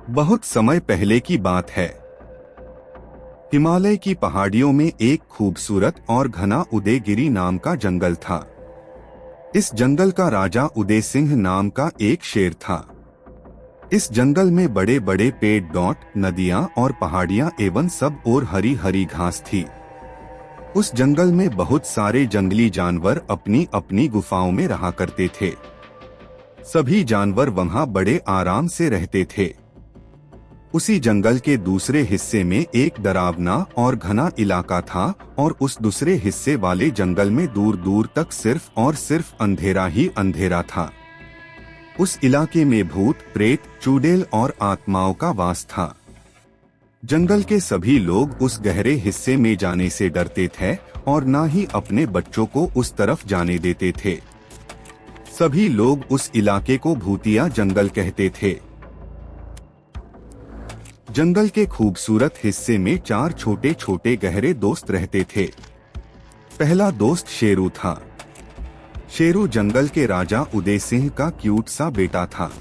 बहुत समय पहले की बात है। हिमालय की पहाड़ियों में एक खूबसूरत और घना उदयगिरी नाम का जंगल था। इस जंगल का राजा उदय सिंह नाम का एक शेर था। इस जंगल में बड़े बड़े पेड़, डॉट, नदियां और पहाड़ियां एवं सब और हरी हरी घास थी। उस जंगल में बहुत सारे जंगली जानवर अपनी अपनी गुफाओं में रहा करते थे। सभी जानवर वहां बड़े आराम से रहते थे। उसी जंगल के दूसरे हिस्से में एक डरावना और घना इलाका था और उस दूसरे हिस्से वाले जंगल में दूर दूर तक सिर्फ और सिर्फ अंधेरा ही अंधेरा था। उस इलाके में भूत, प्रेत, चुड़ैल और आत्माओं का वास था। जंगल के सभी लोग उस गहरे हिस्से में जाने से डरते थे और ना ही अपने बच्चों को उस तरफ जाने देते थे। सभी लोग उस इलाके को भूतिया जंगल कहते थे। जंगल के खूबसूरत हिस्से में 4 छोटे छोटे गहरे दोस्त रहते थे। पहला दोस्त शेरू था। शेरू जंगल के राजा उदय सिंह का क्यूट सा बेटा था।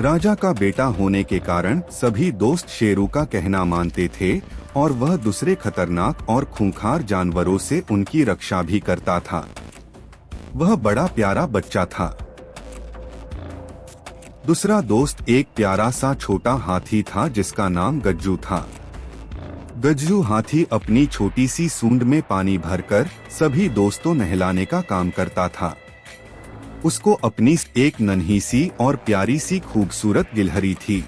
राजा का बेटा होने के कारण सभी दोस्त शेरू का कहना मानते थे और वह दूसरे खतरनाक और खूंखार जानवरों से उनकी रक्षा भी करता था। वह बड़ा प्यारा बच्चा था। दूसरा दोस्त एक प्यारा सा छोटा हाथी था जिसका नाम गज्जू था। गज्जू हाथी अपनी छोटी सी सूंड में पानी भरकर सभी दोस्तों नहलाने का काम करता था। उसको अपनी एक नन्ही सी और प्यारी सी खूबसूरत गिलहरी थी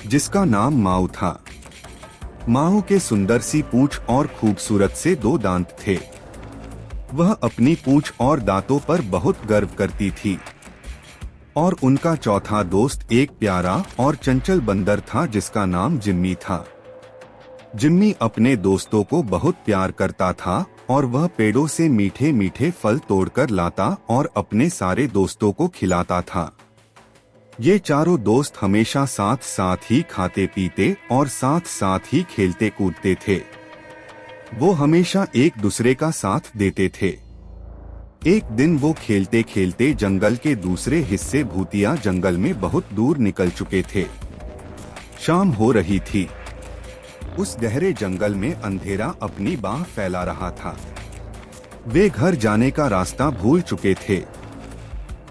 जिसका नाम माऊ था। माऊ के सुंदर सी पूंछ और खूबसूरत से 2 दांत थे। वह अपनी पूंछ और दांतों पर बहुत गर्व करती थी। और उनका चौथा दोस्त एक प्यारा और चंचल बंदर था जिसका नाम जिम्मी था। जिम्मी अपने दोस्तों को बहुत प्यार करता था और वह पेड़ों से मीठे मीठे फल तोड़कर लाता और अपने सारे दोस्तों को खिलाता था। ये चारों दोस्त हमेशा साथ साथ ही खाते पीते और साथ साथ ही खेलते कूदते थे। वो हमेशा एक दूसरे का साथ देते थे। एक दिन वो खेलते खेलते जंगल के दूसरे हिस्से भूतिया जंगल में बहुत दूर निकल चुके थे। शाम हो रही थी। उस गहरे जंगल में अंधेरा अपनी बाह फैला रहा था। वे घर जाने का रास्ता भूल चुके थे।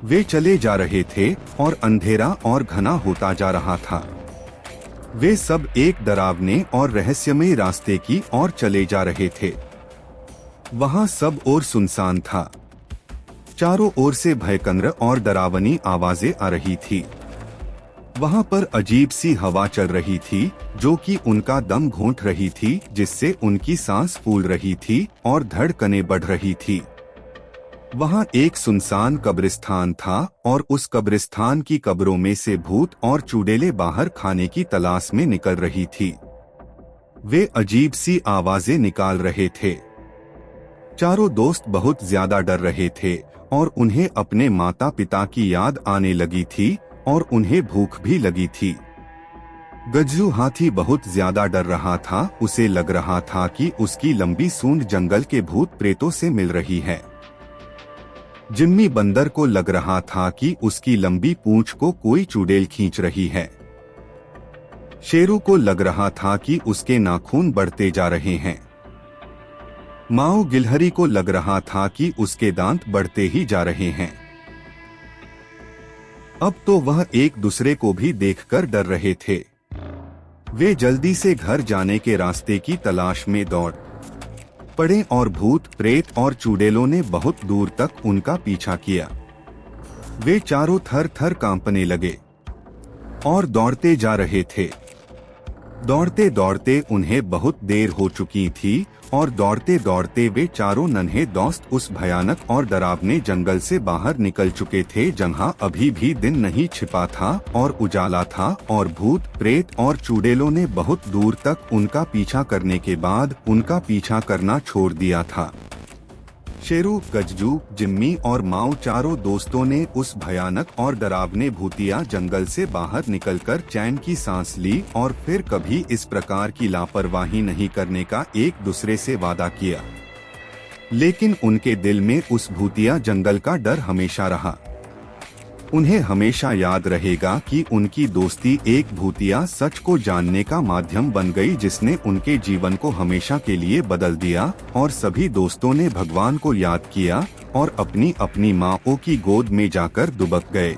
वे चले जा रहे थे और अंधेरा और घना होता जा रहा था। वे सब एक डरावने और रहस्यमय रास्ते की ओर चले जा रहे थे। वहां सब और सुनसान था। चारों ओर से भयंकर और डरावनी आवाजें आ रही थी। वहां पर अजीब सी हवा चल रही थी जो कि उनका दम घोंट रही थी, जिससे उनकी सांस फूल रही थी और धड़कनें बढ़ रही थी। वहां एक सुनसान कब्रिस्तान था और उस कब्रिस्तान की कब्रों में से भूत और चुड़ैलें बाहर खाने की तलाश में निकल रही थी। वे अजीब सी आवाजें निकाल रहे थे। चारों दोस्त बहुत ज्यादा डर रहे थे और उन्हें अपने माता पिता की याद आने लगी थी और उन्हें भूख भी लगी थी। गज्जू हाथी बहुत ज्यादा डर रहा था। उसे लग रहा था कि उसकी लंबी सूंड जंगल के भूत प्रेतों से मिल रही है। जिम्मी बंदर को लग रहा था कि उसकी लंबी पूंछ को कोई चुड़ैल खींच रही है। शेरू को लग रहा था कि उसके नाखून बढ़ते जा रहे हैं। माऊ गिलहरी को लग रहा था कि उसके दांत बढ़ते ही जा रहे हैं। अब तो वह एक दूसरे को भी देखकर डर रहे थे। वे जल्दी से घर जाने के रास्ते की तलाश में दौड़ पड़े और भूत, प्रेत और चुड़ैलों ने बहुत दूर तक उनका पीछा किया। वे चारों थर थर कांपने लगे और दौड़ते जा रहे थे। दौड़ते दौड़ते उन्हें बहुत देर हो चुकी थी और दौड़ते दौड़ते वे चारों नन्हे दोस्त उस भयानक और डरावने जंगल से बाहर निकल चुके थे जहां अभी भी दिन नहीं छिपा था और उजाला था और भूत, प्रेत और चुड़ैलों ने बहुत दूर तक उनका पीछा करने के बाद उनका पीछा करना छोड़ दिया था। शेरू, गज्जू, जिम्मी और माऊ चारों दोस्तों ने उस भयानक और डरावने भूतिया जंगल से बाहर निकलकर चैन की सांस ली और फिर कभी इस प्रकार की लापरवाही नहीं करने का एक दूसरे से वादा किया। लेकिन उनके दिल में उस भूतिया जंगल का डर हमेशा रहा। उन्हें हमेशा याद रहेगा कि उनकी दोस्ती एक भूतिया सच को जानने का माध्यम बन गई जिसने उनके जीवन को हमेशा के लिए बदल दिया। और सभी दोस्तों ने भगवान को याद किया और अपनी अपनी माँओं की गोद में जाकर दुबक गए।